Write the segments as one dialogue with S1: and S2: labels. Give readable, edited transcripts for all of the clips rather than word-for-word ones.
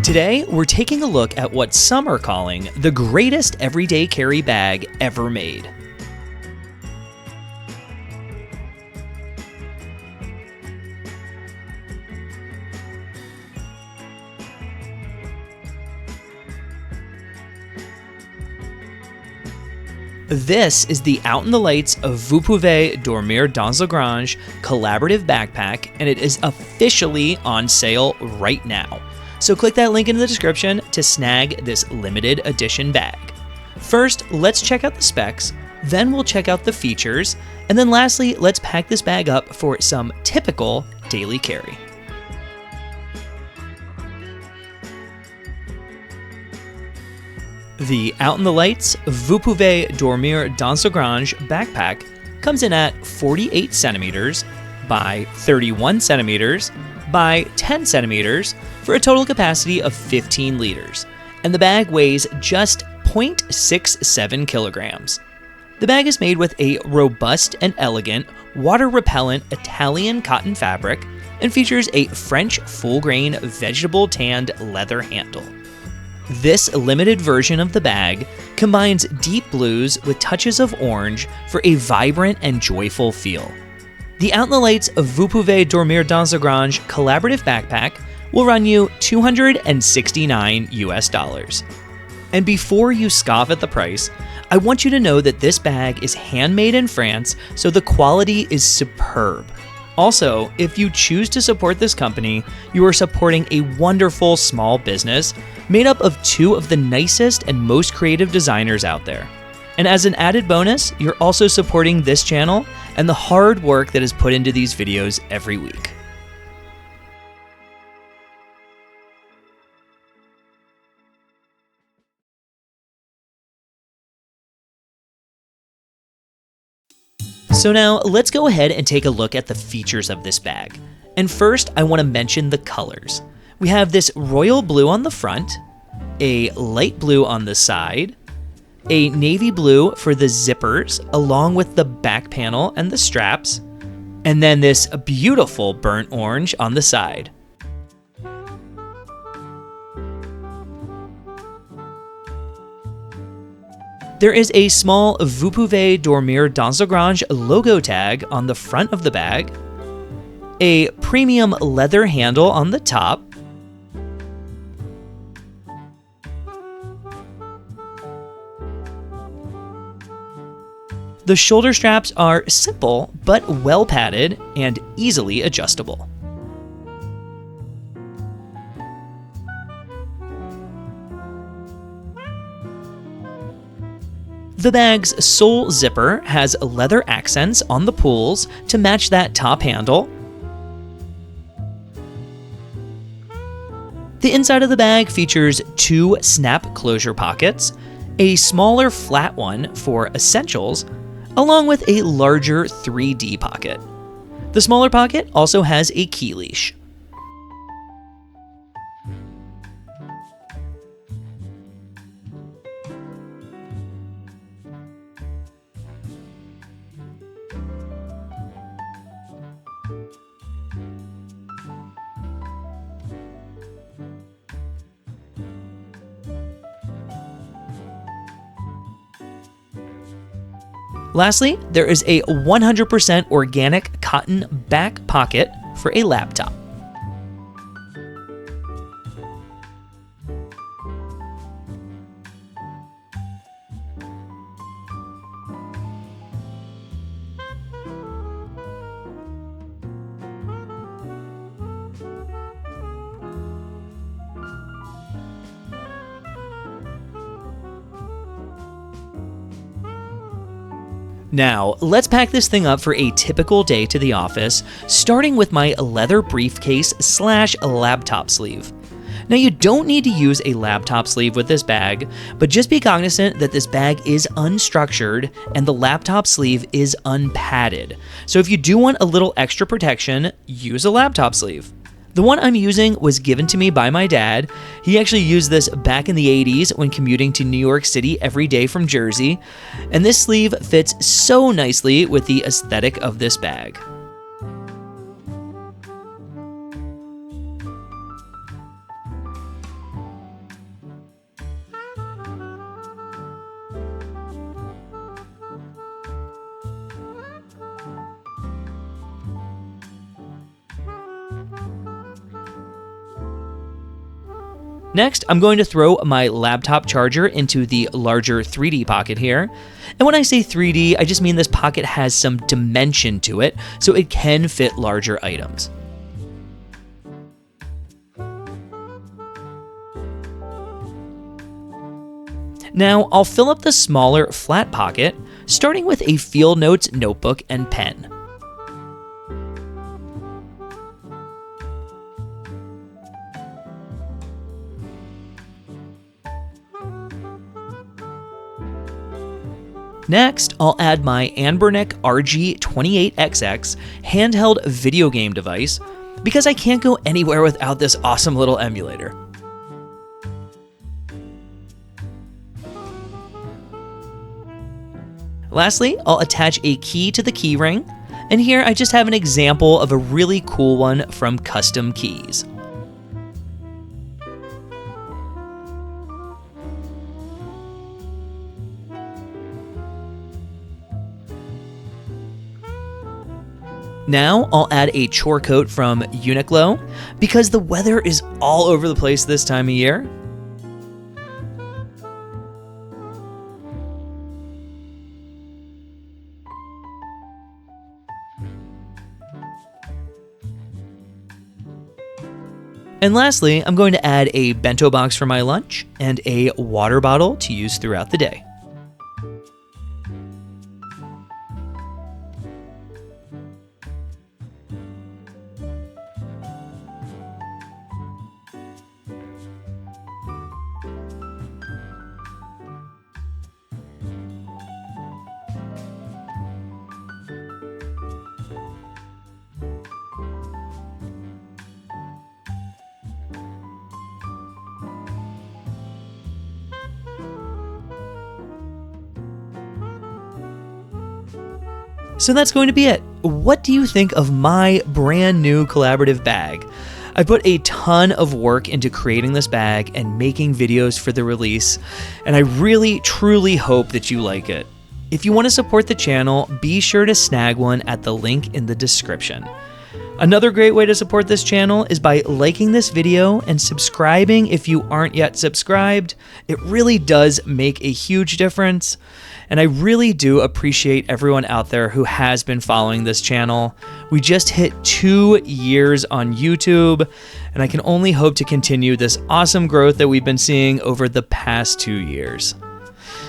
S1: Today, we're taking a look at what some are calling the greatest everyday carry bag ever made. This is the Out in the Lights of Vous Pouvez, Dormir dans la Grange collaborative backpack, and it is officially on sale right now. So click that link in the description to snag this limited edition bag. First, let's check out the specs, then we'll check out the features, and then lastly, let's pack this bag up for some typical daily carry. The Out in the Lights Vous Pouvez Dormir dans la Grange backpack comes in at 48 centimeters by 31 centimeters by 10 centimeters for a total capacity of 15 liters, and the bag weighs just 0.67 kilograms. The bag is made with a robust and elegant, water-repellent Italian cotton fabric and features a French full-grain vegetable tanned leather handle. This limited version of the bag combines deep blues with touches of orange for a vibrant and joyful feel. The Out in the Lights of Vous Pouvez Dormir dans la Grange collaborative backpack will run you $269 US. And before you scoff at the price, I want you to know that this bag is handmade in France, so the quality is superb. Also, if you choose to support this company, you are supporting a wonderful small business made up of two of the nicest and most creative designers out there. And as an added bonus, you're also supporting this channel and the hard work that is put into these videos every week. So now let's go ahead and take a look at the features of this bag. And first, I want to mention the colors. We have this royal blue on the front, a light blue on the side, a navy blue for the zippers along with the back panel and the straps, and then this beautiful burnt orange on the side. There is a small Vous Pouvez Dormir dans la Grange logo tag on the front of the bag, a premium leather handle on the top, the shoulder straps are simple but well padded and easily adjustable. The bag's sole zipper has leather accents on the pulls to match that top handle. The inside of the bag features two snap closure pockets, a smaller flat one for essentials, along with a larger 3D pocket. The smaller pocket also has a key leash. Lastly, there is a 100% organic cotton back pocket for a laptop. Now, let's pack this thing up for a typical day to the office, starting with my leather briefcase / laptop sleeve. Now, you don't need to use a laptop sleeve with this bag, but just be cognizant that this bag is unstructured and the laptop sleeve is unpadded. So if you do want a little extra protection, use a laptop sleeve. The one I'm using was given to me by my dad. He actually used this back in the 80s when commuting to New York City every day from Jersey, and this sleeve fits so nicely with the aesthetic of this bag. Next, I'm going to throw my laptop charger into the larger 3D pocket here. And when I say 3D, I just mean this pocket has some dimension to it, so it can fit larger items. Now, I'll fill up the smaller flat pocket, starting with a Field Notes notebook and pen. Next, I'll add my Anbernic RG28XX handheld video game device because I can't go anywhere without this awesome little emulator. Lastly, I'll attach a key to the key ring, and here I just have an example of a really cool one from Custom Keys. Now I'll add a chore coat from Uniqlo because the weather is all over the place this time of year. And lastly, I'm going to add a bento box for my lunch and a water bottle to use throughout the day. So that's going to be it. What do you think of my brand new collaborative bag? I put a ton of work into creating this bag and making videos for the release, and I really, truly hope that you like it. If you want to support the channel, be sure to snag one at the link in the description. Another great way to support this channel is by liking this video and subscribing if you aren't yet subscribed. It really does make a huge difference. And I really do appreciate everyone out there who has been following this channel. We just hit 2 years on YouTube, and I can only hope to continue this awesome growth that we've been seeing over the past 2 years.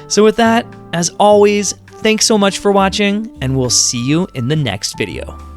S1: So with that, as always, thanks so much for watching, and we'll see you in the next video.